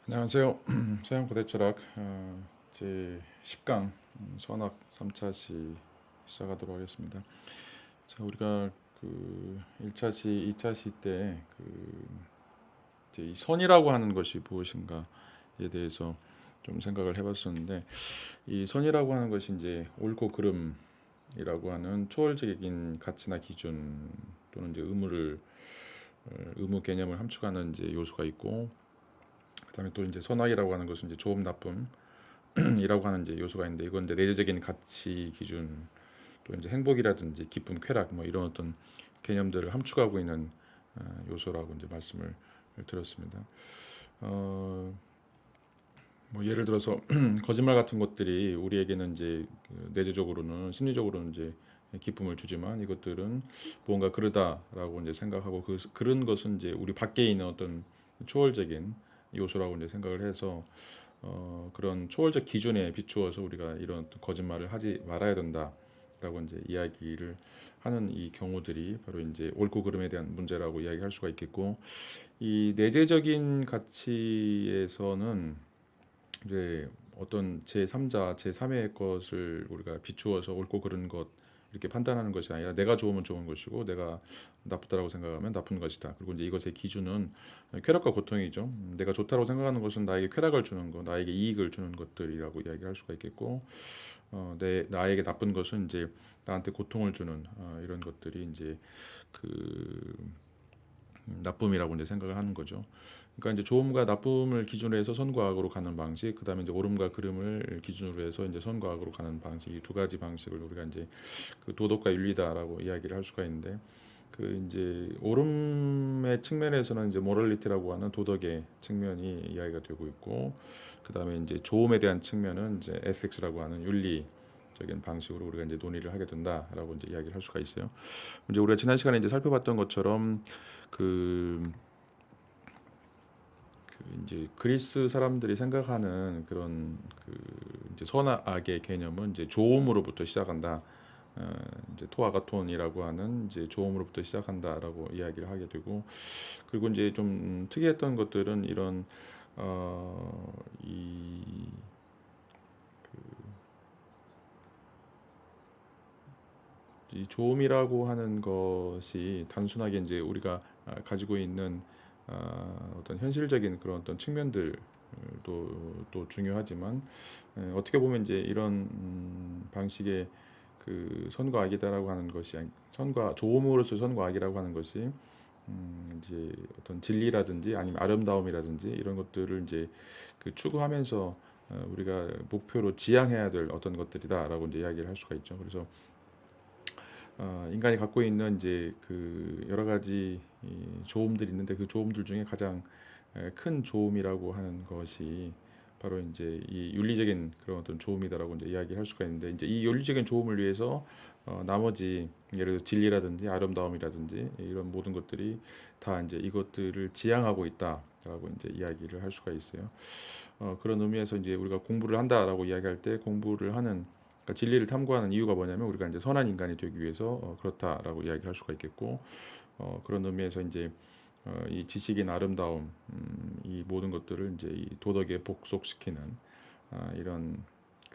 안녕하세요. 서양 고대철학 제 10강 선악 3차 시 시작하도록 하겠습니다. 자, 우리가 그 1차 시, 2차 시 때 이제 이 선이라고 하는 것이 무엇인가에 대해서 좀 생각을 해봤었는데, 이 선이라고 하는 것이 이제 옳고 그름이라고 하는 초월적인 가치나 기준 또는 이제 의무 개념을 함축하는 이제 요소가 있고, 그다음에 또 이제 선악이라고 하는 것은 이제 좋음 나쁨이라고 하는 이제 요소가 있는데, 이건 이제 내재적인 가치 기준 또 이제 행복이라든지 기쁨 쾌락 뭐 이런 어떤 개념들을 함축하고 있는 요소라고 이제 말씀을 드렸습니다. 어, 뭐 예를 들어서 거짓말 같은 것들이 우리에게는 이제 내재적으로는 심리적으로는 이제 기쁨을 주지만, 이것들은 뭔가 그러다라고 이제 생각하고, 그런 것은 이제 우리 밖에 있는 어떤 초월적인 요소라고 이제 생각을 해서 그런 초월적 기준에 비추어서 우리가 이런 거짓말을 하지 말아야 된다라고 이제 이야기를 하는 이 경우들이 바로 이제 옳고 그름에 대한 문제라고 이야기할 수가 있겠고, 이 내재적인 가치에서는 이제 어떤 제3자, 제3의 것을 우리가 비추어서 옳고 그른 것 이렇게 판단하는 것이 아니라, 내가 좋으면 좋은 것이고 내가 나쁘다라고 생각하면 나쁜 것이다. 그리고 이제 이것의 기준은 쾌락과 고통이죠. 내가 좋다고 생각하는 것은 나에게 쾌락을 주는 것, 나에게 이익을 주는 것들이라고 이야기할 수가 있겠고, 나에게 나쁜 것은 이제 나한테 고통을 주는 이런 것들이 이제 그 나쁨이라고 이제 생각을 하는 거죠. 그러니까 이제 좋음과 나쁨을 기준으로 해서 선과 악으로 가는 방식, 그다음에 이제 옳음과 그름을 기준으로 해서 이제 선과 악으로 가는 방식, 이 두 가지 방식을 우리가 이제 그 도덕과 윤리다라고 이야기를 할 수가 있는데, 그 이제 옳음의 측면에서는 이제 모럴리티라고 하는 도덕의 측면이 이야기가 되고 있고, 그다음에 이제 좋음에 대한 측면은 이제 에틱스라고 하는 윤리적인 방식으로 우리가 이제 논의를 하게 된다라고 이제 이야기를 할 수가 있어요. 이제 우리가 지난 시간에 이제 살펴봤던 것처럼 그 이제 그리스 사람들이 생각하는 그런 이제 선악 악의 개념은 이제 조음으로부터 시작한다. 어, 이제 토아가톤이라고 하는 이제 조음으로부터 시작한다라고 이야기를 하게 되고, 그리고 이제 좀 특이했던 것들은 이런 이 이 조음이라고 하는 것이 단순하게 이제 우리가 가지고 있는 어떤 현실적인 그런 어떤 측면들도 또 중요하지만, 어떻게 보면 이제 이런 방식의 그 선과 악이다라고 하는 것이, 선과 조음으로서 선과 악이라고 하는 것이 이제 어떤 진리라든지 아니면 아름다움이라든지 이런 것들을 이제 그 추구하면서 우리가 목표로 지향해야 될 어떤 것들이다라고 이제 이야기를 할 수가 있죠. 그래서 인간이 갖고 있는 이제 그 여러 가지 조음들이 있는데, 그 조음들 중에 가장 큰 조음이라고 하는 것이 바로 이제 이 윤리적인 그런 어떤 조음이다라고 이제 이야기할 수가 있는데, 이제 이 윤리적인 조음을 위해서 나머지 예를 들어 진리라든지 아름다움이라든지 이런 모든 것들이 다 이제 이것들을 지향하고 있다라고 이제 이야기를 할 수가 있어요. 그런 의미에서 이제 우리가 공부를 한다라고 이야기할 때, 공부를 하는 그러니까 진리를 탐구하는 이유가 뭐냐면, 우리가 이제 선한 인간이 되기 위해서 그렇다라고 이야기할 수가 있겠고, 그런 의미에서 이제 이 지식인 아름다움, 이 모든 것들을 이제 이 도덕에 복속시키는 이런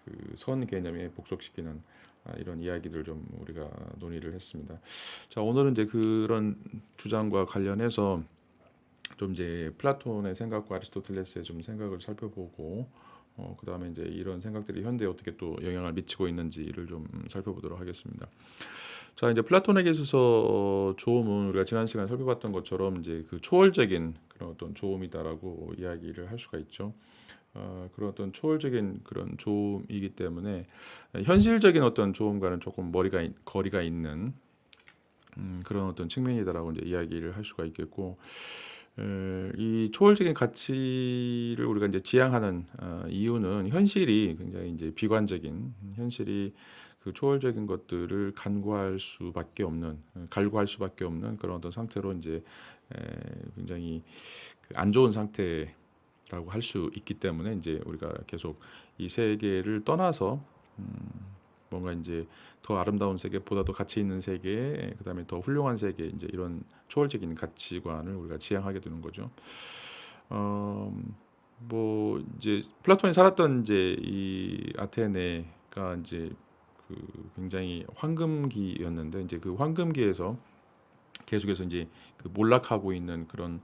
그 선 개념에 복속시키는 이런 이야기들 좀 우리가 논의를 했습니다. 자, 오늘은 이제 그런 주장과 관련해서 좀 이제 플라톤의 생각과 아리스토텔레스의 좀 생각을 살펴보고, 그다음에 이제 이런 생각들이 현대에 어떻게 또 영향을 미치고 있는지를 좀 살펴보도록 하겠습니다. 자, 이제 플라톤에게 있어서 조음은 우리가 지난 시간에 살펴봤던 것처럼 이제 그 초월적인 그런 어떤 조음이다라고 이야기를 할 수가 있죠. 그런 어떤 초월적인 그런 조음이기 때문에 현실적인 어떤 조음과는 조금 거리가 있는 그런 어떤 측면이다라고 이제 이야기를 할 수가 있겠고, 이 초월적인 가치를 우리가 이제 지향하는 이유는, 현실이 굉장히 이제 비관적인, 현실이 그 초월적인 것들을 갈구할 수밖에 없는 그런 어떤 상태로 이제 굉장히 그안 좋은 상태라고 할 수 있기 때문에, 이제 우리가 계속 이 세계를 떠나서 뭔가 이제 더 아름다운 세계, 보다 더 가치 있는 세계, 그다음에 더 훌륭한 세계, 이제 이런 초월적인 가치관을 우리가 지향하게 되는 거죠. 어, 이제 플라톤이 살았던 이제 이 아테네가 이제 그 굉장히 황금기였는데 이제 그 황금기에서 계속해서 이제 그 몰락하고 있는 그런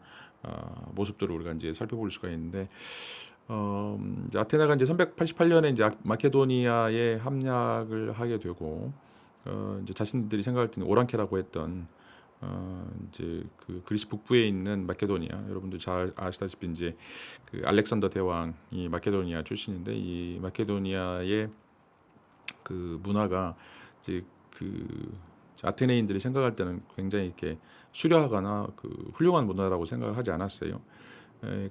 모습들을 우리가 이제 살펴볼 수가 있는데 이제 아테네가 이제 388년에 이제 마케도니아에 함락을 하게 되고 이제 자신들이 생각할 때는 오랑캐라고 했던 이제 그 그리스 북부에 있는 마케도니아 여러분들 잘 아시다시피 이제 그 알렉산더 대왕이 마케도니아 출신인데 이 마케도니아의 그 문화가 이제 그 아테네인들이 생각할 때는 굉장히 이렇게 수려하거나 그 훌륭한 문화라고 생각을 하지 않았어요.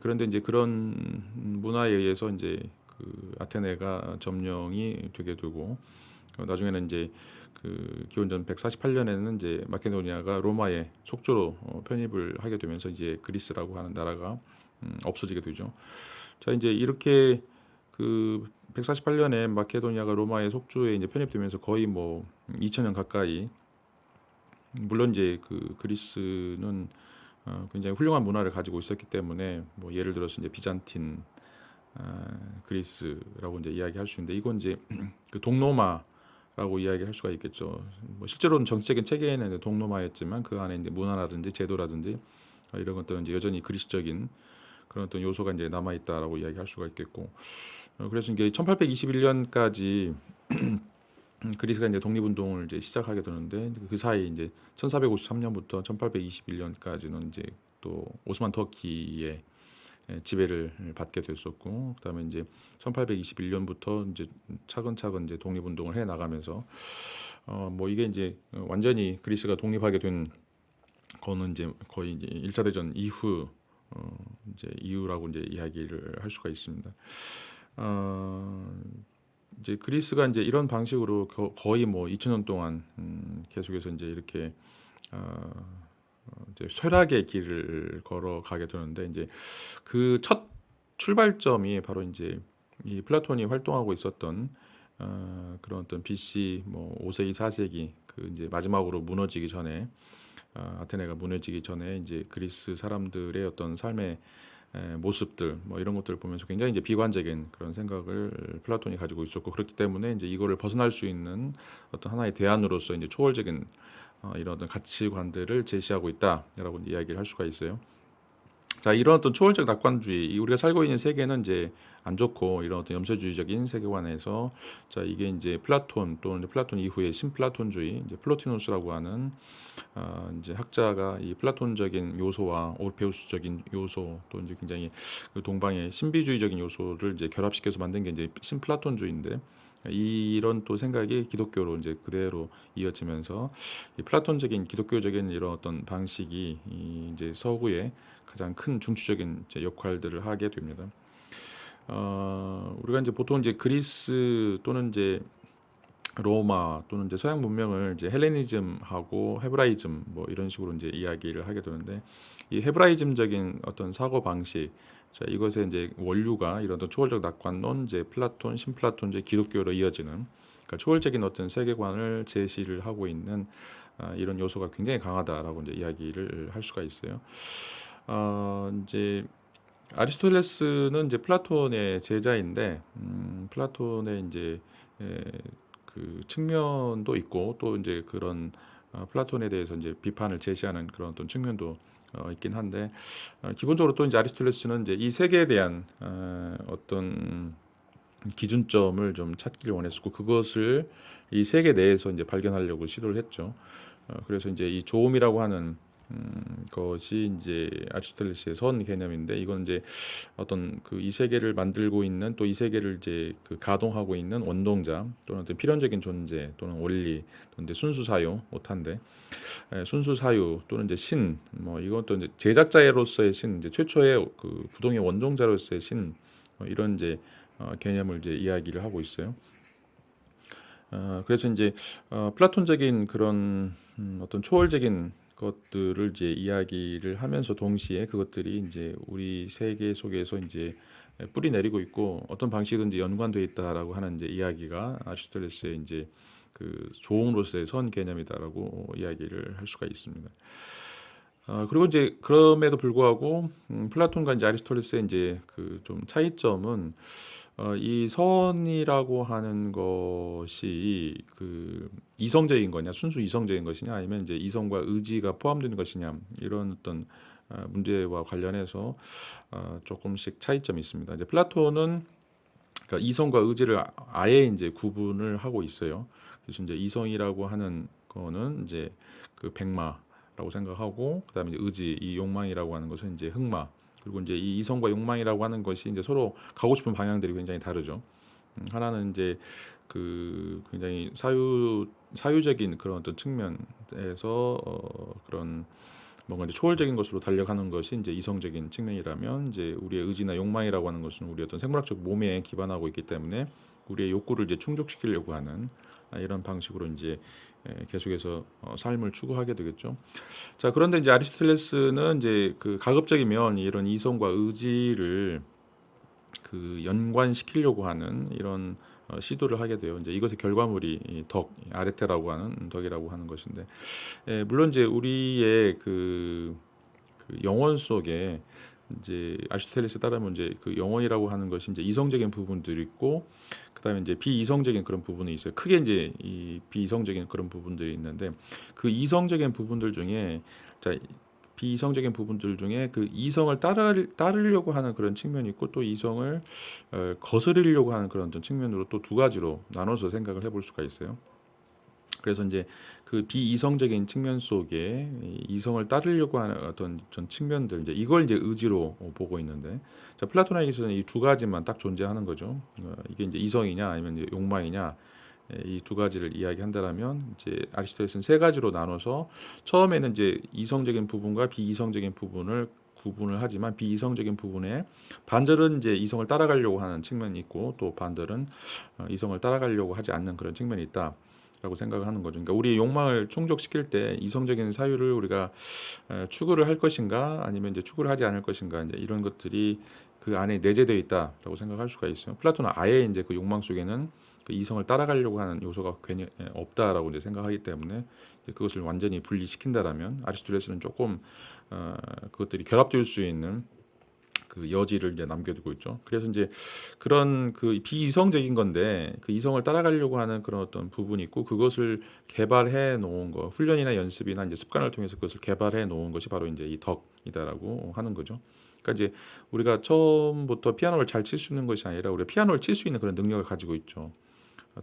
그런데 이제 그런 문화에 의해서 이제 그 아테네가 점령이 되게 되고 나중에는 이제 그 기원전 148년에는 이제 마케도니아가 로마의 속주로 편입을 하게 되면서 이제 그리스라고 하는 나라가 없어지게 되죠. 자 이제 이렇게 그 148년에 마케도니아가 로마의 속주에 이제 편입되면서 거의 뭐 2000년 가까이 물론 이제 그 그리스는 굉장히 훌륭한 문화를 가지고 있었기 때문에 뭐 예를 들어서 이제 비잔틴 그리스라고 이제 이야기할 수 있는데 이건 이제 그 동로마라고 이야기할 수가 있겠죠. 뭐 실제로는 정치적인 체계에는 동로마였지만 그 안에 이제 문화라든지 제도라든지 이런 것들은 이제 여전히 그리스적인 그런 어떤 요소가 이제 남아 있다라고 이야기할 수가 있겠고 그래서 이게 1821년까지 그리스가 이제 독립운동을 이제 시작하게 되는데 그 사이 이제 1453년부터 1821년까지는 이제 또 오스만 터키의 지배를 받게 됐었고 그다음에 이제 1821년부터 이제 차근차근 이제 독립운동을 해 나가면서 뭐 이게 이제 완전히 그리스가 독립하게 된 거는 이제 거의 이제 1차 대전 이후 이제 이유라고 이제 이야기를 할 수가 있습니다. 이제 그리스가 이제 이런 방식으로 거의 뭐 2000년 동안 계속해서 이제 이렇게 이제 쇠락의 길을 걸어가게 되는데 이제 그 첫 출발점이 바로 이제 이 플라톤이 활동하고 있었던 그런 어떤 BC 뭐 5세기 4세기 그 이제 마지막으로 무너지기 전에 아테네가 무너지기 전에 이제 그리스 사람들의 어떤 삶의 모습들 뭐 이런 것들을 보면서 굉장히 이제 비관적인 그런 생각을 플라톤이 가지고 있었고 그렇기 때문에 이제 이거를 벗어날 수 있는 어떤 하나의 대안으로서 이제 초월적인 이런 어떤 가치관들을 제시하고 있다라고 이야기를 할 수가 있어요. 자, 이런 어떤 초월적 낙관주의, 우리가 살고 있는 세계는 이제 안 좋고 이런 어떤 염세주의적인 세계관에서 자 이게 이제 플라톤 또는 플라톤 이후의 신플라톤주의, 이제 플로티노스라고 하는 이제 학자가 이 플라톤적인 요소와 오르페우스적인 요소 또 이제 굉장히 그 동방의 신비주의적인 요소를 이제 결합시켜서 만든 게 이제 신플라톤주의인데 이런 또 생각이 기독교로 이제 그대로 이어지면서 이 플라톤적인 기독교적인 이런 어떤 방식이 이제 서구에 가장 큰 중추적인 이제 역할들을 하게 됩니다. 우리가 이제 보통 이제 그리스 또는 이제 로마 또는 이제 서양 문명을 이제 헬레니즘하고 헤브라이즘 뭐 이런 식으로 이제 이야기를 하게 되는데 이 헤브라이즘적인 어떤 사고 방식 자 이것의 이제 원류가 이런 어떤 초월적 낙관론 이제 플라톤, 신플라톤, 기독교로 이어지는 그러니까 초월적인 어떤 세계관을 제시를 하고 있는 이런 요소가 굉장히 강하다라고 이제 이야기를 할 수가 있어요. 이제 아리스토텔레스는 이제 플라톤의 제자인데 플라톤의 이제 그 측면도 있고 또 이제 그런 플라톤에 대해서 이제 비판을 제시하는 그런 어떤 측면도 있긴 한데 기본적으로 또 이제 아리스토텔레스는 이제 이 세계에 대한 어떤 기준점을 좀 찾기를 원했었고 그것을 이 세계 내에서 이제 발견하려고 시도를 했죠. 그래서 이제 이 조음이라고 하는 것이 이제 아리스토텔레스의 선 개념인데 이건 이제 어떤 그 이 세계를 만들고 있는 또 이 세계를 이제 그 가동하고 있는 원동자 또는 어떤 필연적인 존재 또는 원리 또는 이제 순수 사유 오탄데 순수 사유 또는 이제 신 뭐 이것도 이제 제작자로서의 신 이제 최초의 그 부동의 원동자로서의 신 이런 이제 개념을 이제 이야기를 하고 있어요. 그래서 이제 플라톤적인 그런 어떤 초월적인 것들을 이제 이야기를 하면서 동시에 그것들이 이제 우리 세계 속에서 이제 뿌리 내리고 있고 어떤 방식이든지 연관되어 있다라고 하는 이제 이야기가 아리스토텔레스의 이제 그 조응으로서의 선 개념이다라고 이야기를 할 수가 있습니다. 그리고 이제 그럼에도 불구하고 플라톤과 이제 아리스토텔레스의 이제 그 좀 차이점은 이 선이라고 하는 것이 그 이성적인 거냐, 순수 이성적인 것이냐, 아니면 이제 이성과 의지가 포함되는 것이냐, 이런 어떤 문제와 관련해서 조금씩 차이점이 있습니다. 이제 플라톤은 그러니까 이성과 의지를 아예 이제 구분을 하고 있어요. 그래서 이제 이성이라고 하는 거는 이제 그 백마라고 생각하고, 그다음에 이제 의지, 이 욕망이라고 하는 것은 이제 흑마. 그리고 이제 이 이성과 욕망이라고 하는 것이 이제 서로 가고 싶은 방향들이 굉장히 다르죠. 하나는 이제 그 굉장히 사유적인 그런 어떤 측면에서 그런 뭔가 이제 초월적인 것으로 달려가는 것이 이제 이성적인 측면이라면, 이제 우리의 의지나 욕망이라고 하는 것은 우리 어떤 생물학적 몸에 기반하고 있기 때문에 우리의 욕구를 이제 충족시키려고 하는 이런 방식으로 이제 계속해서 삶을 추구하게 되겠죠. 자, 그런데 이제 아리스토텔레스는 이제 그 가급적이면 이런 이성과 의지를 그 연관시키려고 하는 이런 시도를 하게 돼요. 이제 이것의 결과물이 이 덕, 아레테라고 하는 덕이라고 하는 것인데, 물론 이제 우리의 그 영혼 속에 이제 아리스토텔레스에 따르면 이제 그 영혼이라고 하는 것이 이제 이성적인 부분들이 있고, 그다음에 이제 비이성적인 그런 부분이 있어요. 크게 이제 이 비이성적인 그런 부분들이 있는데, 그 이성적인 부분들 중에, 자, 비이성적인 부분들 중에 그 이성을 따르려고 하는 그런 측면이 있고, 또 이성을 거스르려고 하는 그런 측면으로 또 두 가지로 나눠서 생각을 해볼 수가 있어요. 그래서 이제 그 비이성적인 측면 속에 이성을 따르려고 하는 어떤 전 측면들, 이제 이걸 이제 의지로 보고 있는데, 자, 플라토나에게서는 이 두 가지만 딱 존재하는 거죠. 이게 이제 이성이냐 아니면 이제 욕망이냐, 이 두 가지를 이야기한다라면, 이제 아리스토텔레스는 세 가지로 나눠서 처음에는 이제 이성적인 부분과 비이성적인 부분을 구분을 하지만, 비이성적인 부분에 반절은 이제 이성을 따라가려고 하는 측면이 있고, 또 반절은 이성을 따라가려고 하지 않는 그런 측면이 있다. 라고 생각을 하는 거죠. 그러니까 우리의 욕망을 충족시킬 때 이성적인 사유를 우리가 추구를 할 것인가, 아니면 이제 추구를 하지 않을 것인가, 이제 이런 것들이 그 안에 내재되어 있다라고 생각할 수가 있어요. 플라톤은 아예 이제 그 욕망 속에는 그 이성을 따라가려고 하는 요소가 괜히 없다라고 이제 생각하기 때문에, 이제 그것을 완전히 분리시킨다라면, 아리스토텔레스는 조금 그것들이 결합될 수 있는 그 여지를 이제 남겨두고 있죠. 그래서 이제 그런 그 비이성적인 건데, 그 이성을 따라가려고 하는 그런 어떤 부분이 있고, 그것을 개발해 놓은 거, 훈련이나 연습이나 이제 습관을 통해서 그것을 개발해 놓은 것이 바로 이제 이 덕이다라고 하는 거죠. 그러니까 이제 우리가 처음부터 피아노를 잘 칠 수 있는 것이 아니라, 우리가 피아노를 칠 수 있는 그런 능력을 가지고 있죠.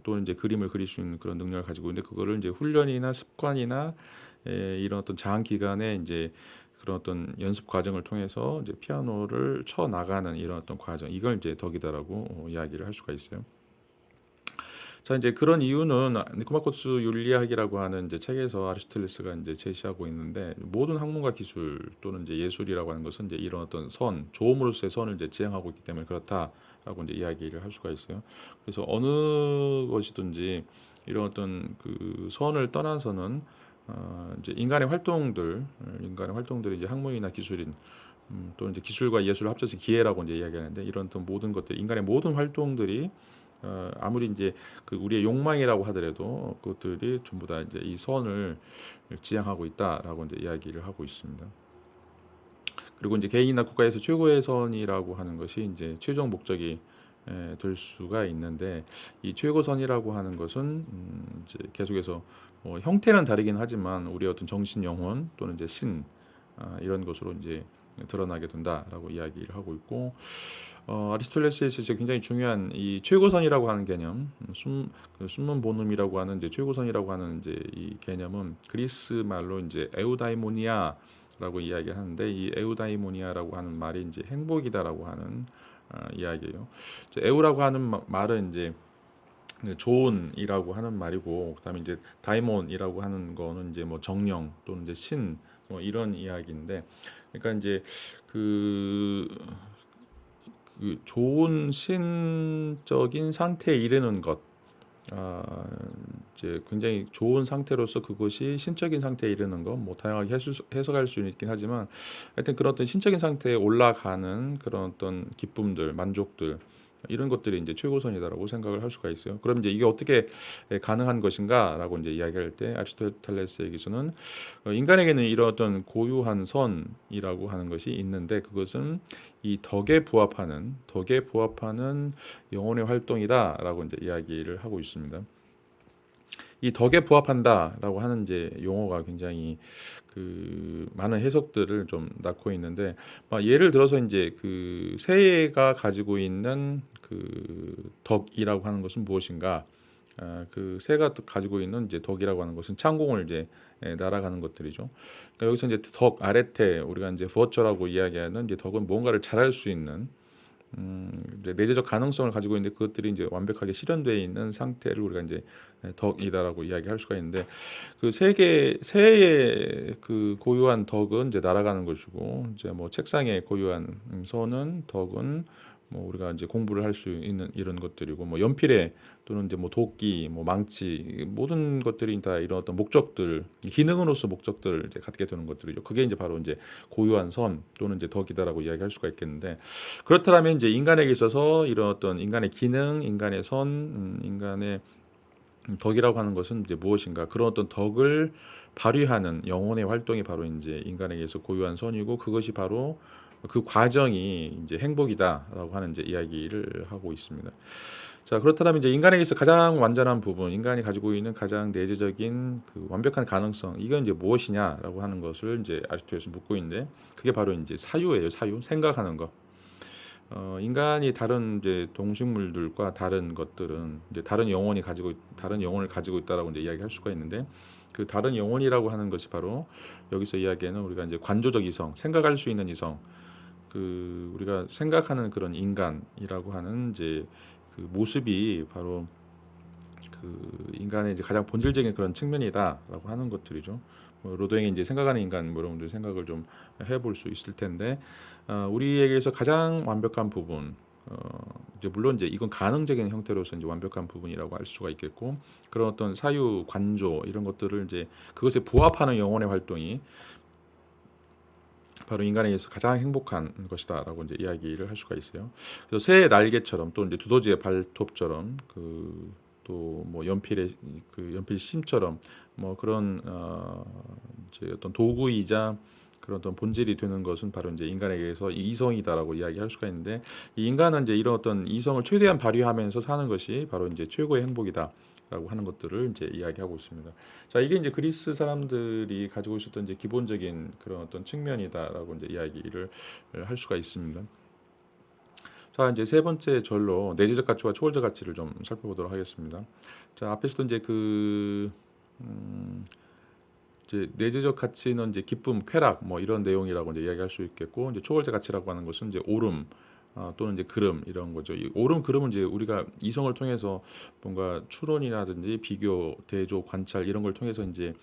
또는 이제 그림을 그릴 수 있는 그런 능력을 가지고 있는데, 그거를 이제 훈련이나 습관이나 이런 어떤 장기 기간에 이제 그런 어떤 연습 과정을 통해서 이제 피아노를 쳐 나가는 이런 어떤 과정, 이걸 이제 덕이다라고 이야기를 할 수가 있어요. 자, 이제 그런 이유는 니코마코스 윤리학이라고 하는 이제 책에서 아리스토텔레스가 이제 제시하고 있는데, 모든 학문과 기술 또는 이제 예술이라고 하는 것은 이제 이런 어떤 선, 조음으로서의 선을 이제 지향하고 있기 때문에 그렇다라고 이제 이야기를 할 수가 있어요. 그래서 어느 것이든지 이런 어떤 그 선을 떠나서는 이제 인간의 활동들이 이제 학문이나 기술인, 또는 이제 기술과 예술을 합쳐서 기회라고 이제 이야기하는데, 이런 어떤 모든 것들, 인간의 모든 활동들이 아무리 이제 그 우리의 욕망이라고 하더라도 그것들이 전부 다 이제 이 선을 지향하고 있다라고 이제 이야기를 하고 있습니다. 그리고 이제 개인이나 국가에서 최고의 선이라고 하는 것이 이제 최종 목적이 될 수가 있는데, 이 최고선이라고 하는 것은 이제 계속해서 형태는 다르긴 하지만 우리의 어떤 정신, 영혼 또는 이제 신, 이런 것으로 이제 드러나게 된다라고 이야기를 하고 있고, 아리스토텔레스에서 이제 굉장히 중요한 이 최고선이라고 하는 개념, 숨문 본음이라고 하는 이제 최고선이라고 하는 이제 이 개념은 그리스 말로 이제 에우다이모니아라고 이야기하는데, 이 에우다이모니아라고 하는 말이 이제 행복이다라고 하는 이야기예요. 에우라고 하는 말은 이제 좋은이라고 하는 말이고, 그다음에 이제 다이몬이라고 하는 거는 이제 뭐 정령 또는 이제 신, 뭐 이런 이야기인데, 그러니까 이제 그, 그 좋은 신적인 상태에 이르는 것, 이제 굉장히 좋은 상태로서 그것이 신적인 상태에 이르는 것, 뭐 다양하게 해석할 수 있긴 하지만, 하여튼 그런 어떤 신적인 상태에 올라가는 그런 어떤 기쁨들, 만족들, 이런 것들이 이제 최고선이다라고 생각을 할 수가 있어요. 그럼 이제 이게 어떻게 가능한 것인가라고 이제 이야기할 때 아리스토텔레스의 기서는 인간에게는 이런 어떤 고유한 선이라고 하는 것이 있는데 그것은 이 덕에 부합하는 영혼의 활동이다라고 이제 이야기를 하고 있습니다. 이 덕에 부합한다라고 하는 이제 용어가 굉장히 그 많은 해석들을 좀 낳고 있는데 예를 들어서 이제 그 새가 가지고 있는 그 덕이라고 하는 것은 무엇인가? 그 새가 가지고 있는 이제 덕이라고 하는 것은 창공을 이제 날아가는 것들이죠. 그러니까 여기서 이제 덕 아래테 우리가 이제 버처라고 이야기하는 이제 덕은 뭔가를 잘할 수 있는 이제 내재적 가능성을 가지고 있는데 그것들이 이제 완벽하게 실현되어 있는 상태를 우리가 이제 덕이다라고 이야기할 수가 있는데 그 새의 그 고유한 덕은 이제 날아가는 것이고 이제 뭐 책상에 고유한 선은 덕은 뭐 우리가 이제 공부를 할 수 있는 이런 것들이고 뭐 연필에 또는 이제 뭐 도끼, 뭐 망치 모든 것들이 다 이런 어떤 목적들 기능으로서 목적들을 이제 갖게 되는 것들이죠. 그게 이제 바로 이제 고유한 선 또는 이제 덕이다라고 이야기할 수가 있겠는데 그렇다면 이제 인간에게 있어서 이런 어떤 인간의 기능, 인간의 선, 인간의 덕이라고 하는 것은 이제 무엇인가? 그런 어떤 덕을 발휘하는 영혼의 활동이 바로 이제 인간에게서 고유한 선이고 그것이 바로 그 과정이 이제 행복이다라고 하는 이제 이야기를 하고 있습니다. 자, 그렇다면 이제 인간에게서 가장 완전한 부분, 인간이 가지고 있는 가장 내재적인 그 완벽한 가능성, 이건 이제 무엇이냐라고 하는 것을 이제 아리스토텔레스는 묻고 있는데 그게 바로 이제 사유예요. 사유, 생각하는 것. 인간이 다른 이제 동식물들과 다른 것들은 이제 다른 영혼을 가지고 있다라고 이제 이야기할 수가 있는데 그 다른 영혼이라고 하는 것이 바로 여기서 이야기하는 우리가 이제 관조적 이성, 생각할 수 있는 이성, 그 우리가 생각하는 그런 인간이라고 하는 이제 그 모습이 바로 그 인간의 이제 가장 본질적인 그런 측면이다라고 하는 것들이죠. 뭐 로댕이 이제 생각하는 인간 뭐 여러분들 생각을 좀 해볼 수 있을 텐데 우리에게서 가장 완벽한 부분 이제 물론 이제 이건 가능적인 형태로서 이제 완벽한 부분이라고 할 수가 있겠고 그런 어떤 사유 관조 이런 것들을 이제 그것에 부합하는 영혼의 활동이 바로 인간에게서 가장 행복한 것이다라고 이제 이야기를 할 수가 있어요. 그래서 새의 날개처럼 또 이제 두더지의 발톱처럼 그 또 뭐 연필의 그 연필 심처럼 뭐 그런 이제 어떤 도구이자 그런 어떤 본질이 되는 것은 바로 이제 인간에게서 이성이다라고 이야기할 수가 있는데 이 인간은 이제 이런 어떤 이성을 최대한 발휘하면서 사는 것이 바로 이제 최고의 행복이다. 라고 하는 것들을 이제 이야기하고 있습니다. 자, 이게 이제 그리스 사람들이 가지고 있었던 이제 기본적인 그런 어떤 측면이다라고 이제 이야기를 할 수가 있습니다. 자, 이제 세 번째 절로 내재적 가치와 초월적 가치를 좀 살펴보도록 하겠습니다. 자, 앞에서도 이제 이제 내재적 가치는 이제 기쁨, 쾌락 뭐 이런 내용이라고 이제 이야기할 수 있겠고 이제 초월적 가치라고 하는 것은 이제 오름 또는 이제 그름 이런 거죠. 이 오름 그름은 이제 우리가 이성을 통해서 뭔가 추론이라든지 비교, 대조, 관찰 이런 걸 통해서 이제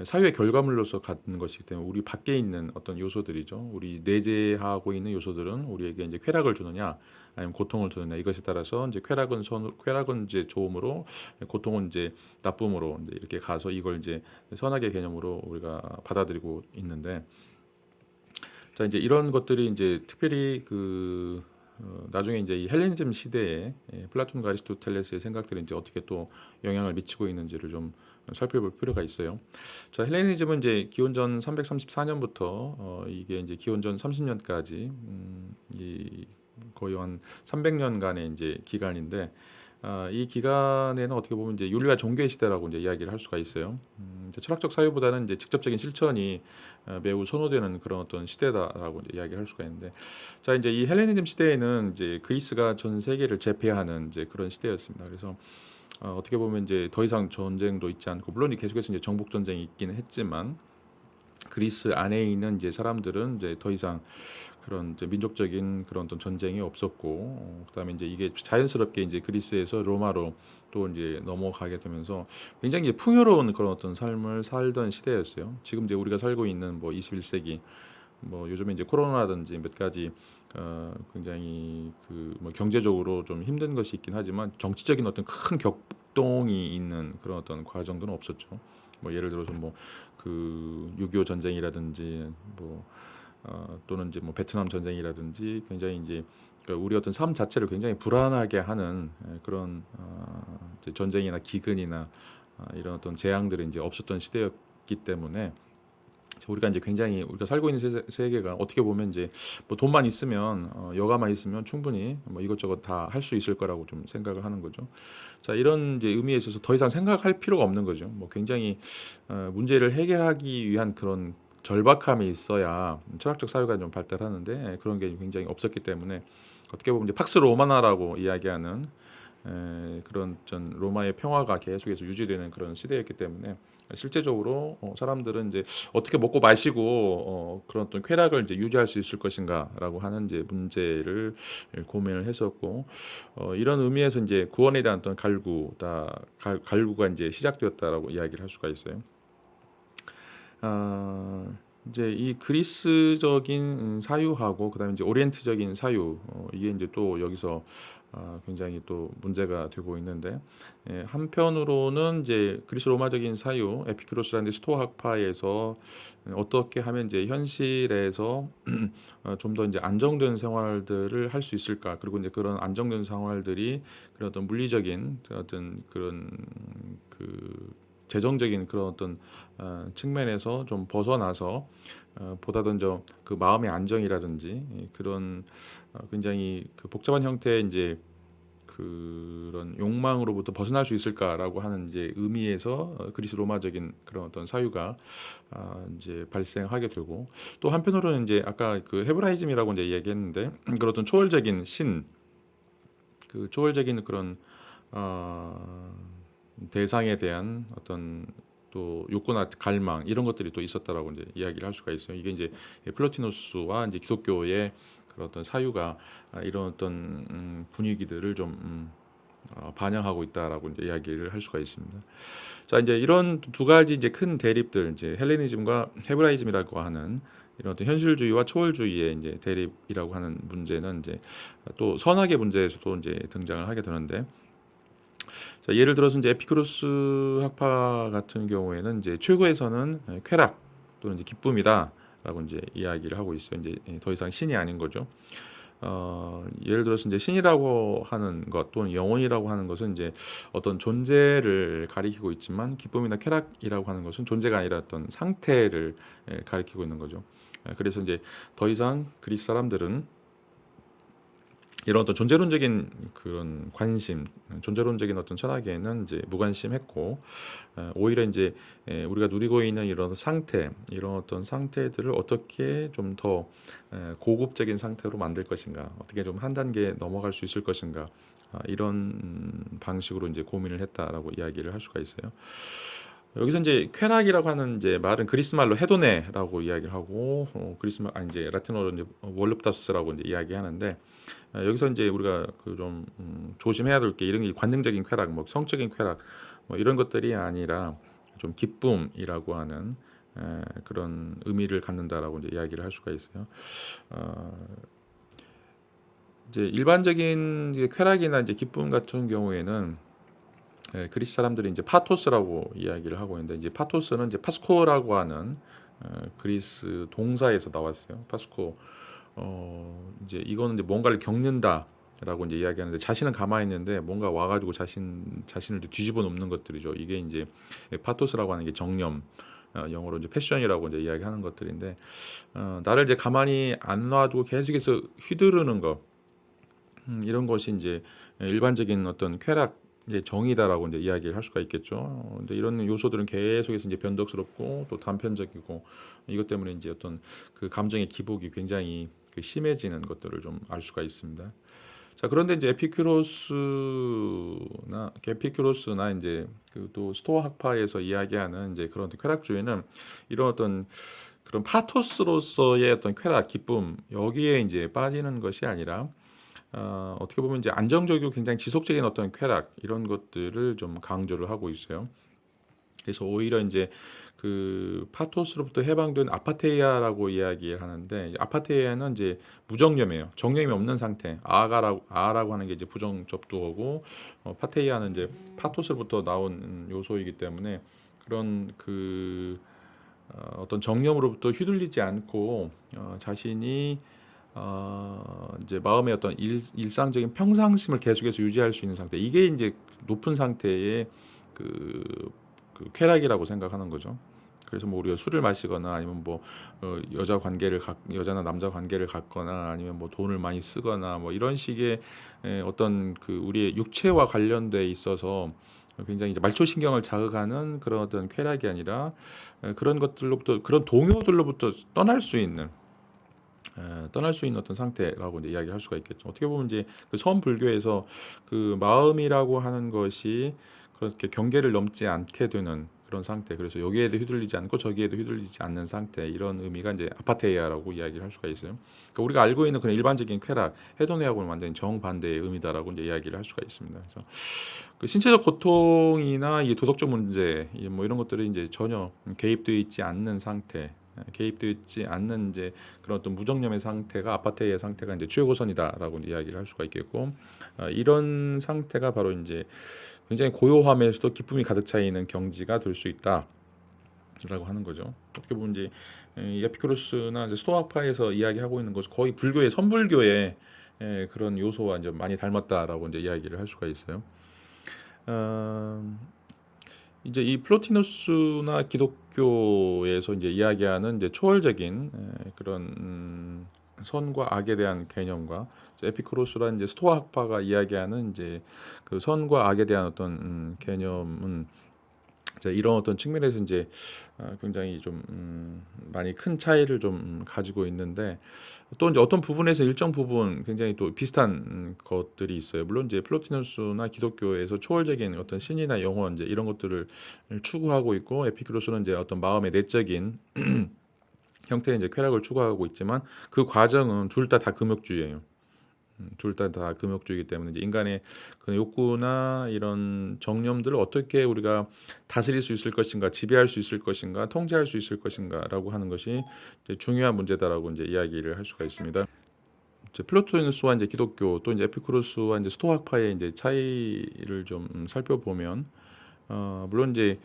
사유의 결과물로서 갖는 것이기 때문에 우리 밖에 있는 어떤 요소들이죠. 우리 내재하고 있는 요소들은 우리에게 이제 쾌락을 주느냐 아니면 고통을 주느냐 이것에 따라서 이제 쾌락은 이제 좋음으로 고통은 이제 나쁨으로 이제 이렇게 가서 이걸 이제 선악의 개념으로 우리가 받아들이고 있는데 자 이제 이런 것들이 이제 특별히 나중에 이제 이 헬레니즘 시대에 플라톤과 아리스토텔레스의 생각들이 이제 어떻게 또 영향을 미치고 있는지를 좀 살펴볼 필요가 있어요. 자, 헬레니즘은 이제 기원전 334년부터 이게 이제 기원전 30년까지 이 거의 한 300년간의 이제 기간인데 이 기간에는 어떻게 보면 이제 윤리와 종교의 시대라고 이제 이야기를 할 수가 있어요. 이제 철학적 사유보다는 이제 직접적인 실천이 매우 선호되는 그런 어떤 시대다라고 이제 이야기를 할 수가 있는데, 자 이제 이 헬레니즘 시대에는 이제 그리스가 전 세계를 제패하는 이제 그런 시대였습니다. 그래서 어떻게 보면 이제 더 이상 전쟁도 있지 않고 물론 계속해서 이제 정복 전쟁이 있기는 했지만 그리스 안에 있는 이제 사람들은 이제 더 이상 그런 이제 민족적인 그런 어떤 전쟁이 없었고 그다음에 이제 이게 자연스럽게 이제 그리스에서 로마로 또 이제 넘어가게 되면서 굉장히 이제 풍요로운 그런 어떤 삶을 살던 시대였어요. 지금 이제 우리가 살고 있는 뭐 21세기 뭐 요즘에 이제 코로나라든지 몇 가지 굉장히 뭐 경제적으로 좀 힘든 것이 있긴 하지만 정치적인 어떤 큰 격동이 있는 그런 어떤 과정들은 없었죠. 뭐 예를 들어서 뭐 그6.25 전쟁이라든지 뭐 또는 이제 뭐 베트남 전쟁이라든지 굉장히 이제 그러니까 우리 어떤 삶 자체를 굉장히 불안하게 하는 그런 이제 전쟁이나 기근이나 이런 어떤 재앙들이 이제 없었던 시대였기 때문에 우리가 이제 굉장히 우리가 살고 있는 세계가 어떻게 보면 이제 뭐 돈만 있으면 여가만 있으면 충분히 뭐 이것저것 다 할 수 있을 거라고 좀 생각을 하는 거죠. 자, 이런 이제 의미에 있어서 더 이상 생각할 필요가 없는 거죠. 뭐 굉장히 문제를 해결하기 위한 그런 절박함이 있어야 철학적 사유가 좀 발달하는데 그런 게 굉장히 없었기 때문에 어떻게 보면 이제 팍스 로마나라고 이야기하는 그런 전 로마의 평화가 계속해서 유지되는 그런 시대였기 때문에 실제적으로 사람들은 이제 어떻게 먹고 마시고 그런 어떤 쾌락을 이제 유지할 수 있을 것인가라고 하는 이제 문제를 고민을 했었고 이런 의미에서 이제 구원에 대한 어떤 갈구가 이제 시작되었다라고 이야기를 할 수가 있어요. 이제 이 그리스적인 사유하고 그다음에 이제 오리엔트적인 사유 이게 이제 또 여기서 굉장히 또 문제가 되고 있는데 한편으로는 이제 그리스 로마적인 사유 에피큐로스라는 스토아 학파에서 어떻게 하면 이제 현실에서 좀 더 이제 안정된 생활들을 할 수 있을까 그리고 이제 그런 안정된 생활들이 그런 어떤 물리적인 어떤 그런 그 재정적인 그런 어떤 측면에서 좀 벗어나서 보다 더 그 마음의 안정이라든지 그런 굉장히 그 복잡한 형태의 이제 그런 욕망으로부터 벗어날 수 있을까라고 하는 이제 의미에서 그리스 로마적인 그런 어떤 사유가 이제 발생하게 되고 또 한편으로는 이제 아까 그 헤브라이즘이라고 이제 얘기했는데 그런 어떤 초월적인 그 초월적인 그런 어, 대상에 대한 어떤 또 욕구나 갈망 이런 것들이 또 있었다라고 이제 이야기를 할 수가 있어요. 이게 이제 플로티노스와 이제 기독교의 그런 어떤 사유가 이런 어떤 분위기들을 좀 반영하고 있다라고 이제 이야기를 할 수가 있습니다. 자, 이제 이런 두 가지 이제 큰 대립들, 이제 헬레니즘과 헤브라이즘이라고 하는 이런 어떤 현실주의와 초월주의의 이제 대립이라고 하는 문제는 이제 또 선악의 문제에서도 이제 등장을 하게 되는데, 자, 예를 들어서 이제 에피쿠로스 학파 같은 경우에는 이제 최고에서는 쾌락 또는 이제 기쁨이다라고 이제 이야기를 하고 있어요. 이제 더 이상 신이 아닌 거죠. 예를 들어서 이제 신이라고 하는 것 또는 영혼이라고 하는 것은 이제 어떤 존재를 가리키고 있지만 기쁨이나 쾌락이라고 하는 것은 존재가 아니라 어떤 상태를 가리키고 있는 거죠. 그래서 이제 더 이상 그리스 사람들은 이런 어떤 존재론적인 그런 관심, 존재론적인 어떤 철학에는 이제 무관심했고 오히려 이제 우리가 누리고 있는 이런 상태, 이런 어떤 상태들을 어떻게 좀 더 고급적인 상태로 만들 것인가, 어떻게 좀 한 단계 넘어갈 수 있을 것인가 이런 방식으로 이제 고민을 했다라고 이야기를 할 수가 있어요. 여기서 이제 쾌락이라고 하는 이제 말은 그리스 말로 헤도네라고 이야기를 하고 그리스 말 아니 이제 라틴어로 이제 월럽타스라고 이제 이야기하는데 여기서 이제 우리가 그 좀 조심해야 될 게 이런 게 관능적인 쾌락, 뭐 성적인 쾌락, 뭐 이런 것들이 아니라 좀 기쁨이라고 하는 그런 의미를 갖는다라고 이제 이야기를 할 수가 있어요. 어, 이제 일반적인 이제 쾌락이나 이제 기쁨 같은 경우에는 그리스 사람들이 이제 파토스라고 이야기를 하고 있는데 이제 파토스는 이제 파스코라고 하는 그리스 동사에서 나왔어요. 파스코. 이제 이거는 이제 뭔가를 겪는다라고 이제 이야기하는데 자신은 가만히 있는데 뭔가 와가지고 자신을 뒤집어 놓는 것들이죠. 이게 이제 파토스라고 하는 게 정념, 영어로 이제 패션이라고 이제 이야기하는 것들인데 나를 이제 가만히 안 놔두고 계속해서 휘두르는 것, 이런 것이 이제 일반적인 어떤 쾌락 이제 정의다라고 이제 이야기를 할 수가 있겠죠. 근데 이런 요소들은 계속해서 이제 변덕스럽고 또 단편적이고 이것 때문에 이제 어떤 그 감정의 기복이 굉장히 그 심해지는 것들을 좀 알 수가 있습니다. 자, 그런데 이제 에피큐로스나 이제 그 또 스토아 학파에서 이야기하는 이제 그런 쾌락주의는 이런 어떤 그런 파토스로서의 어떤 쾌락, 기쁨 여기에 이제 빠지는 것이 아니라 어떻게 보면 이제 안정적이고 굉장히 지속적인 어떤 쾌락 이런 것들을 좀 강조를 하고 있어요. 그래서 오히려 이제 그 파토스로부터 해방된 아파테이아라고 이야기를 하는데 아파테이아는 이제 무정념이에요. 정념이 없는 상태. 아라고 하는 게 이제 부정 접두어고 파테이아는 이제 파토스로부터 나온 요소이기 때문에 그런 그 어떤 정념으로부터 휘둘리지 않고 자신이 이제 마음의 어떤 일상적인 평상심을 계속해서 유지할 수 있는 상태. 이게 이제 높은 상태의 그, 그 쾌락이라고 생각하는 거죠. 그래서 뭐 우리가 술을 마시거나 아니면 뭐 여자나 남자 관계를 갖거나 아니면 뭐 돈을 많이 쓰거나 뭐 이런 식의 어떤 그 우리의 육체와 관련돼 있어서 굉장히 이제 말초신경을 자극하는 그런 어떤 쾌락이 아니라 그런 것들로부터 그런 동요들로부터 떠날 수 있는 어떤 상태라고 이제 이야기할 수가 있겠죠. 어떻게 보면 이제 그 서원 불교에서 그 마음이라고 하는 것이 그렇게 경계를 넘지 않게 되는 그런 상태. 그래서 여기에도 휘둘리지 않고 저기에도 휘둘리지 않는 상태. 이런 의미가 이제 아파테이아라고 이야기를 할 수가 있어요. 그러니까 우리가 알고 있는 그런 일반적인 쾌락, 해동해하고는 완전히 정반대의 의미다라고 이제 이야기를 할 수가 있습니다. 그래서 그 신체적 고통이나 이 도덕적 문제, 뭐 이런 것들이 이제 전혀 개입되어 있지 않는 상태. 개입되어 있지 않는 이제 그런 어떤 무정념의 상태가 아파테의 상태가 이제 최고선이다라고 이야기를 할 수가 있겠고, 이런 상태가 바로 이제 굉장히 고요함에서도 기쁨이 가득 차 있는 경지가 될 수 있다라고 하는 거죠. 어떻게 보면 이제 이 에피쿠로스나 이제 스토아파에서 이야기하고 있는 것은 거의 불교의 선불교의 그런 요소와 이제 많이 닮았다라고 이제 이야기를 할 수가 있어요. 어, 이제 이 플로티누스나 기독교에서 이제 이야기하는 이제 초월적인 그런 선과 악에 대한 개념과 에피쿠로스라는 이제 스토아 학파가 이야기하는 이제 그 선과 악에 대한 어떤 개념은 이제 이런 어떤 측면에서 이제 굉장히 좀 많이 큰 차이를 좀 가지고 있는데 또 이제 어떤 부분에서 일정 부분 굉장히 또 비슷한 것들이 있어요. 물론 이제 플로티누스나 기독교에서 초월적인 어떤 신이나 영혼 이제 이런 것들을 추구하고 있고 에피쿠로스는 이제 어떤 마음의 내적인 형태의 이제 쾌락을 추구하고 있지만 그 과정은 둘 다 금욕주의예요. 둘 다 금욕주의이기 때문에 이제 인간의 그 욕구나 이런 정념들을 어떻게 우리가 다스릴 수 있을 것인가, 지배할 수 있을 것인가, 통제할 수 있을 것인가라고 하는 것이 이제 중요한 문제다라고 이제 이야기를 할 수가 있습니다. 이제 플라토니스와 이제 기독교 또 이제 에피쿠로스와 이제 스토아파의 이제 차이를 좀 살펴보면 물론 이제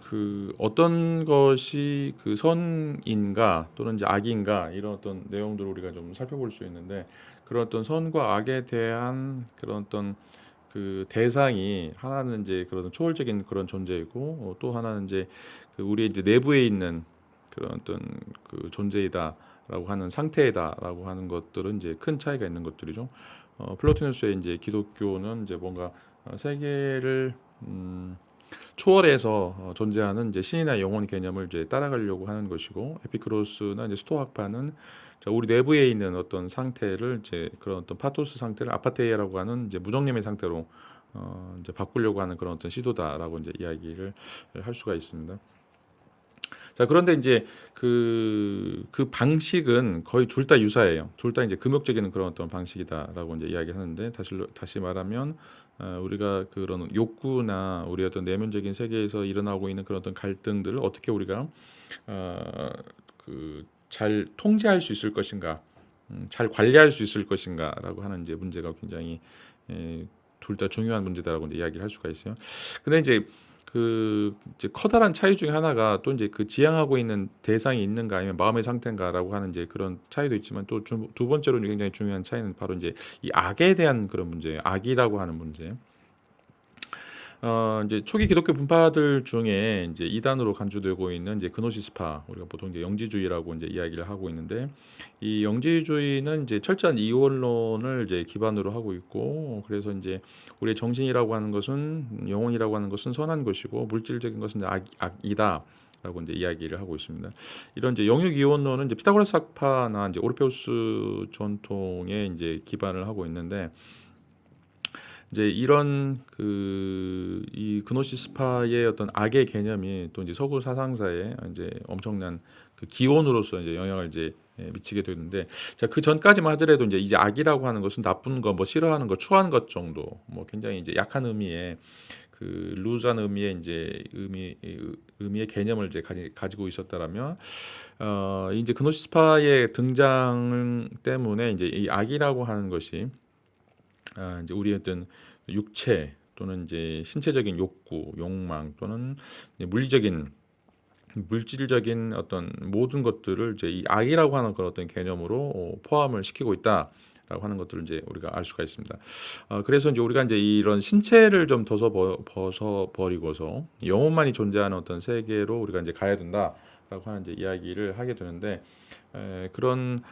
그 어떤 것이 그 선인가 또는 이제 악인가 이런 어떤 내용들을 우리가 좀 살펴볼 수 있는데 그런 어떤 선과 악에 대한 그런 어떤 그 대상이 하나는 이제 그런 초월적인 그런 존재이고 또 하나는 이제 그 우리 이제 내부에 있는 그런 어떤 그 존재이다라고 하는 상태이다라고 하는 것들은 이제 큰 차이가 있는 것들이죠. 플로티누스의 이제 기독교는 이제 뭔가 세계를 초월해서 존재하는 이제 신이나 영혼 개념을 이제 따라가려고 하는 것이고 에피크로스나 이제 스토아파는 우리 내부에 있는 어떤 상태를 이제 그런 어떤 파토스 상태를 아파테이라고 하는 이제 무정념의 상태로 이제 바꾸려고 하는 그런 어떤 시도다라고 이제 이야기를 할 수가 있습니다. 자, 그런데 이제 그 방식은 거의 둘 다 유사해요. 둘 다 이제 금욕적인 그런 어떤 방식이다라고 이제 이야기하는데 다시 말하면 우리가 그런 욕구나 우리 어떤 내면적인 세계에서 일어나고 있는 그런 어떤 갈등들을 어떻게 우리가 그 잘 통제할 수 있을 것인가, 잘 관리할 수 있을 것인가라고 하는 이제 문제가 굉장히 둘 다 중요한 문제다라고 이제 이야기를 할 수가 있어요. 근데 이제 그 이제 커다란 차이 중에 하나가 또 이제 그 지향하고 있는 대상이 있는가 아니면 마음의 상태인가라고 하는 이제 그런 차이도 있지만 또 두 번째로 굉장히 중요한 차이는 바로 이제 이 악에 대한 그런 문제예요. 악이라고 하는 문제. 이제 초기 기독교 분파들 중에 이제 이단으로 간주되고 있는 이제 그노시스파 우리가 보통 이제 영지주의라고 이제 이야기를 하고 있는데 이 영지주의는 이제 철저한 이원론을 이제 기반으로 하고 있고 그래서 이제 우리의 정신이라고 하는 것은 영혼이라고 하는 것은 선한 것이고 물질적인 것은 이제 악이다. 라고 이제 이야기를 하고 있습니다. 이런 이제 영육 이원론은 이제 피타고라스 학파나 이제 오르페우스 전통에 이제 기반을 하고 있는데 이제 이런 이 그노시스파의 어떤 악의 개념이 또 이제 서구 사상사에 이제 엄청난 그 기원으로서 이제 영향을 이제 미치게 되는데 자, 그 전까지만 하더라도 이제 악이라고 하는 것은 나쁜 거, 뭐 싫어하는 거, 추한 것 정도, 뭐 굉장히 이제 약한 의미의 그 루즈한 의미의 이제 의미의 개념을 이제 가지고 있었다라면 이제 그노시스파의 등장 때문에 이제 이 악이라고 하는 것이 이제 우리의 어떤 육체 또는 이제 신체적인 욕구, 욕망 또는 물리적인 물질적인 어떤 모든 것들을 이제 이 악이라고 하는 그런 어떤 개념으로 포함을 시키고 있다라고 하는 것들을 이제 우리가 알 수가 있습니다. 그래서 이제 우리가 이제 이런 신체를 좀 벗어 버리고서 영혼만이 존재하는 어떤 세계로 우리가 이제 가야 된다라고 하는 이제 이야기를 하게 되는데, 그런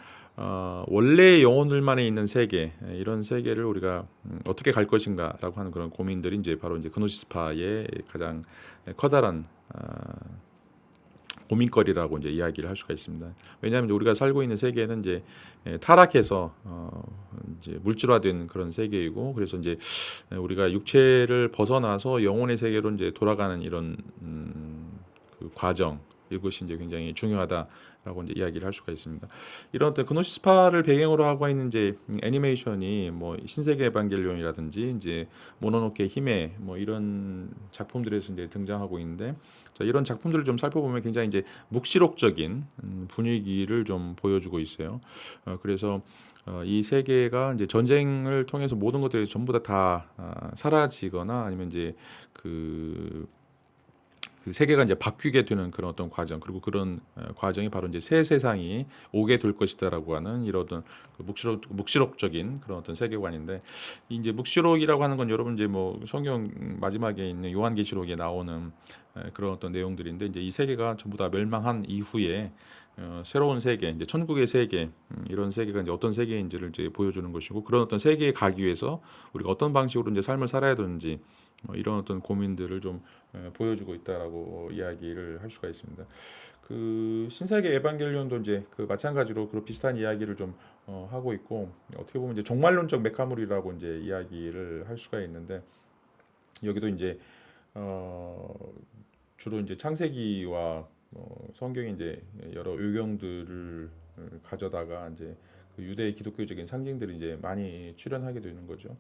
원래 영혼들만이 있는 세계, 이런 세계를 우리가 어떻게 갈 것인가라고 하는 그런 고민들이 이제 바로 이제 그노시스파의 가장 커다란 고민거리라고 이제 이야기를 할 수가 있습니다. 왜냐하면 우리가 살고 있는 세계는 이제 타락해서 이제 물질화된 그런 세계이고, 그래서 이제 우리가 육체를 벗어나서 영혼의 세계로 이제 돌아가는 이런 그 과정, 이것이 이제 굉장히 중요하다라고 이제 이야기를 할 수가 있습니다. 이런 어떤 그노시스파를 배경으로 하고 있는 이제 애니메이션이 뭐 신세계 에반겔리온이라든지 이제 모노노케 히메 뭐 이런 작품들에서 이제 등장하고 있는데, 자, 이런 작품들을 좀 살펴보면 굉장히 이제 묵시록적인 분위기를 좀 보여주고 있어요. 그래서 이 세계가 이제 전쟁을 통해서 모든 것들이 전부 다 사라지거나 아니면 이제 그 세계가 이제 바뀌게 되는 그런 어떤 과정, 그리고 그런 과정이 바로 이제 새 세상이 오게 될 것이다라고 하는 이런 어떤 그 묵시록적인 그런 어떤 세계관인데, 이 이제 묵시록이라고 하는 건 여러분 이제 뭐 성경 마지막에 있는 요한계시록에 나오는 그런 어떤 내용들인데, 이제 이 세계가 전부 다 멸망한 이후에 새로운 세계, 이제 천국의 세계, 이런 세계가 이제 어떤 세계인지를 이제 보여주는 것이고, 그런 어떤 세계에 가기 위해서 우리가 어떤 방식으로 이제 삶을 살아야 되는지 이런 어떤 고민들을 좀 보여주고 있다라고 이야기를 할 수가 있습니다. 그 신세계 에반겔리온도 이제 그 마찬가지로 그런 비슷한 이야기를 좀 하고 있고, 어떻게 보면 이제 종말론적 메카물이라고 이제 이야기를 할 수가 있는데, 여기도 이제 어, 주로 이제 창세기와 성경의 이제 여러 요경들을 가져다가 이제 그 유대 기독교적인 상징들이 이제 많이 출연하게 되는 거죠.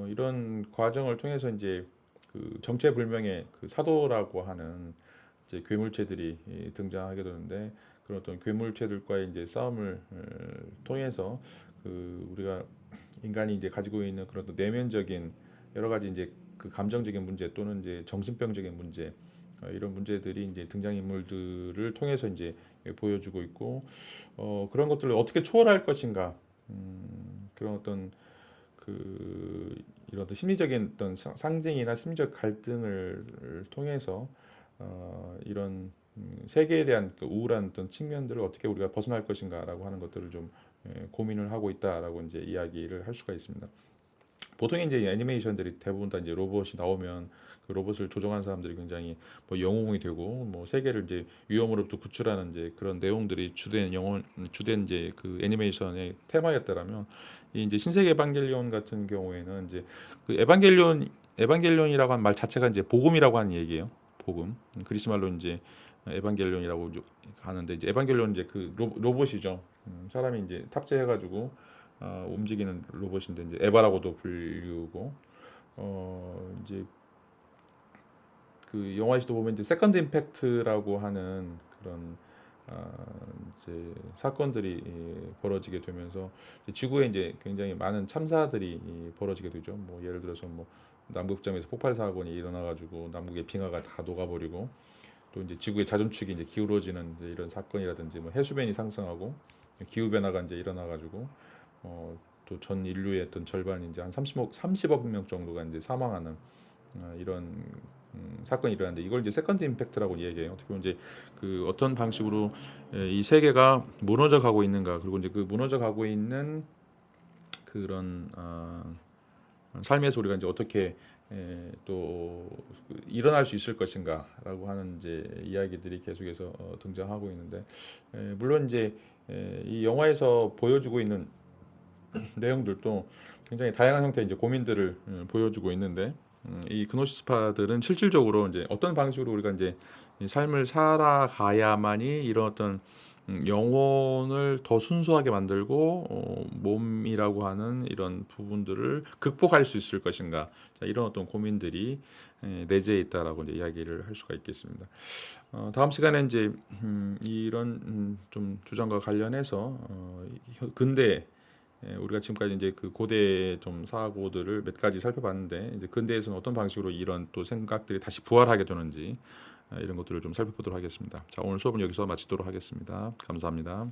이런 과정을 통해서 이제 그 정체불명의 그 사도라고 하는 이제 괴물체들이 등장하게 되는데, 그런 어떤 괴물체들과의 이제 싸움을 통해서 그 우리가 인간이 이제 가지고 있는 그런 어떤 내면적인 여러 가지 이제 그 감정적인 문제 또는 이제 정신병적인 문제, 이런 문제들이 이제 등장인물들을 통해서 이제 보여주고 있고, 그런 것들을 어떻게 초월할 것인가, 그런 어떤 그 이런 어떤 심리적인 어떤 상징이나 심리적 갈등을 통해서 이런 세계에 대한 그 우울한 어떤 측면들을 어떻게 우리가 벗어날 것인가라고 하는 것들을 좀 고민을 하고 있다라고 이제 이야기를 할 수가 있습니다. 보통 이제 애니메이션들이 대부분 다 이제 로봇이 나오면 그 로봇을 조종하는 사람들이 굉장히 뭐 영웅이 되고 뭐 세계를 이제 위험으로부터 구출하는 이제 그런 내용들이 주된 이제 그 애니메이션의 테마였다라면, 이 이제 신세계 에반겔리온 같은 경우에는 이제 그 에반겔리온이라고 하는 말 자체가 이제 복음이라고 하는 얘기예요. 복음. 그리스 말로 이제 에반겔리온이라고 하는데, 이제 에반겔리온 이제 그 로봇이죠. 사람이 이제 탑재해가지고 움직이는 로봇인데 이제 에바라고도 불리우고, 이제 그 영화에서도 보면 이제 세컨드 임팩트라고 하는 그런 이제 사건들이 벌어지게 되면서 지구에 이제 굉장히 많은 참사들이 벌어지게 되죠. 뭐 예를 들어서 뭐 남극점에서 폭발 사건이 일어나가지고 남극의 빙하가 다 녹아버리고, 또 이제 지구의 자전축이 이제 기울어지는 이제 이런 사건이라든지 뭐 해수면이 상승하고 기후 변화가 이제 일어나가지고 또 전 인류의 어떤 절반이 이제 한 30억 명 정도가 이제 사망하는 이런 사건이 일어났는데, 이걸 이제 세컨드 임팩트라고 얘기해요. 어떻게 보면 이제 그 어떤 방식으로 이 세계가 무너져 가고 있는가, 그리고 이제 그 무너져 가고 있는 그런 삶에서 우리가 이제 어떻게 또 일어날 수 있을 것인가라고 하는 이제 이야기들이 계속해서 등장하고 있는데, 물론 이제 이 영화에서 보여주고 있는 내용들도 굉장히 다양한 형태의 이제 고민들을 보여주고 있는데, 이 그노시스파들은 실질적으로 이제 어떤 방식으로 우리가 이제 이 삶을 살아가야만이 이런 어떤 영혼을 더 순수하게 만들고 몸이라고 하는 이런 부분들을 극복할 수 있을 것인가, 자, 이런 어떤 고민들이 내재해 있다라고 이제 이야기를 할 수가 있겠습니다. 다음 시간에 이제 이런 좀 주장과 관련해서 근대, 우리가 지금까지 이제 그 고대 좀 사고들을 몇 가지 살펴봤는데, 이제 근대에서는 어떤 방식으로 이런 또 생각들이 다시 부활하게 되는지, 이런 것들을 좀 살펴보도록 하겠습니다. 자, 오늘 수업은 여기서 마치도록 하겠습니다. 감사합니다.